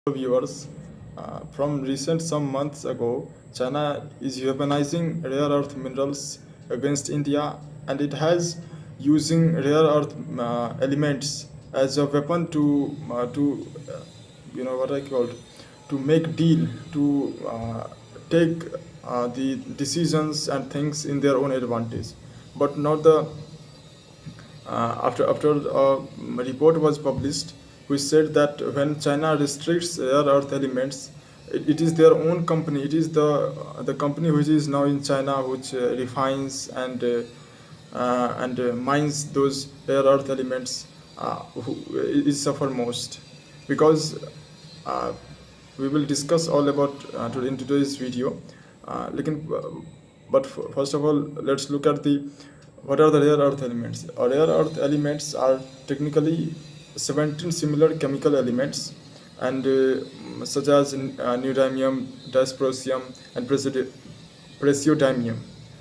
Viewers, from recent some months ago, China is weaponizing rare earth minerals against India, and it has using rare earth elements as a weapon to what I called to make deal to take the decisions and things in their own advantage, but not the after a report was published which said that when China restricts rare earth elements, it is their own company. It is the company which is now in China which refines and mines those rare earth elements who is suffer most because uh, we will discuss all about in today's video. Lekin, but first of all, let's look at the what are the rare earth elements. Rare earth elements are technically 17 similar chemical elements, and such as neodymium, dysprosium, and praseodymium.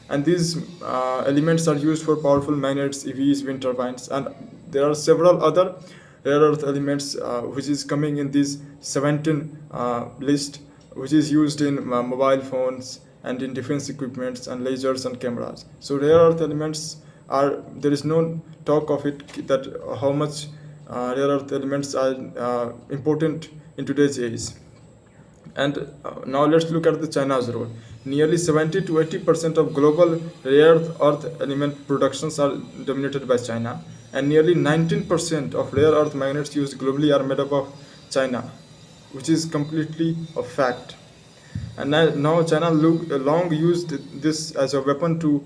And these elements are used for powerful magnets, EVs, wind turbines, and there are several other rare earth elements which is coming in this 17 list, which is used in mobile phones and in defense equipments and lasers and cameras. So rare earth elements are, there is no talk of it that how much rare earth elements are important in today's age. And now let's look at the China's role. Nearly 70 to 80% of global rare earth element productions are dominated by China, and nearly 19% of rare earth magnets used globally are made up of China, which is completely a fact. And now China long used this as a weapon to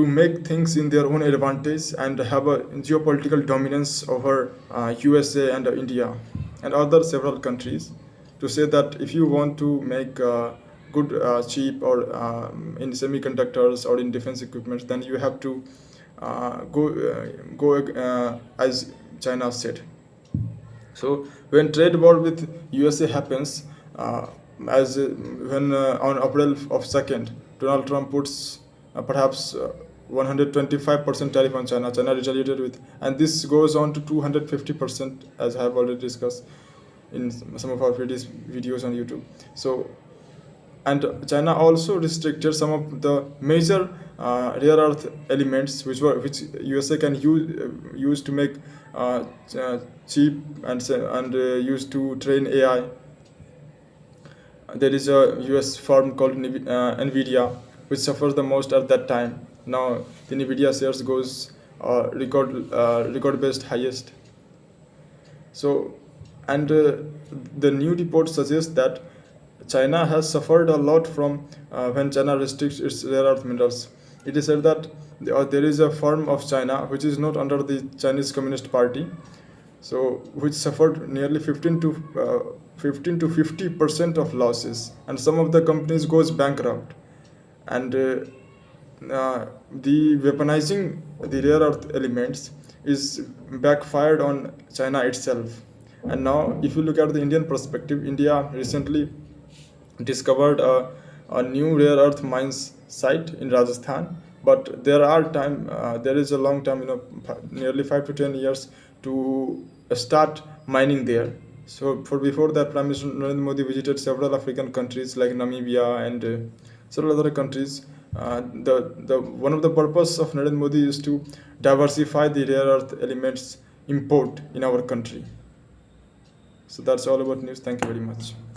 make things in their own advantage and have a geopolitical dominance over USA and India and other several countries, to say that if you want to make good cheap or in semiconductors or in defense equipment, then you have to go as China said. So when trade war with USA happens, as when on April of 2nd, Donald Trump puts perhaps 125% tariff on China. China retaliated with, and this goes on to 250%, as I have already discussed in some of our previous videos on YouTube. So, and China also restricted some of the major rare earth elements which USA can use to make cheap and used to train AI. There is a US firm called Nvidia which suffers the most at that time. Now the Nvidia shares goes record based highest. So, and the new report suggests that China has suffered a lot from when China restricts its rare earth minerals. It is said that there is a firm of China which is not under the Chinese Communist Party, so which suffered nearly 15 to 50% of losses, and some of the companies goes bankrupt. And the weaponizing the rare earth elements is backfired on China itself. And now, if you look at the Indian perspective, India recently discovered a new rare earth mines site in Rajasthan. But there is a long time, nearly 5 to 10 years to start mining there. So for before that, Prime Minister Narendra Modi visited several African countries like Namibia and several other countries. The one of the purpose of Narendra Modi is to diversify the rare earth elements import in our country. So that's all about news. Thank you very much.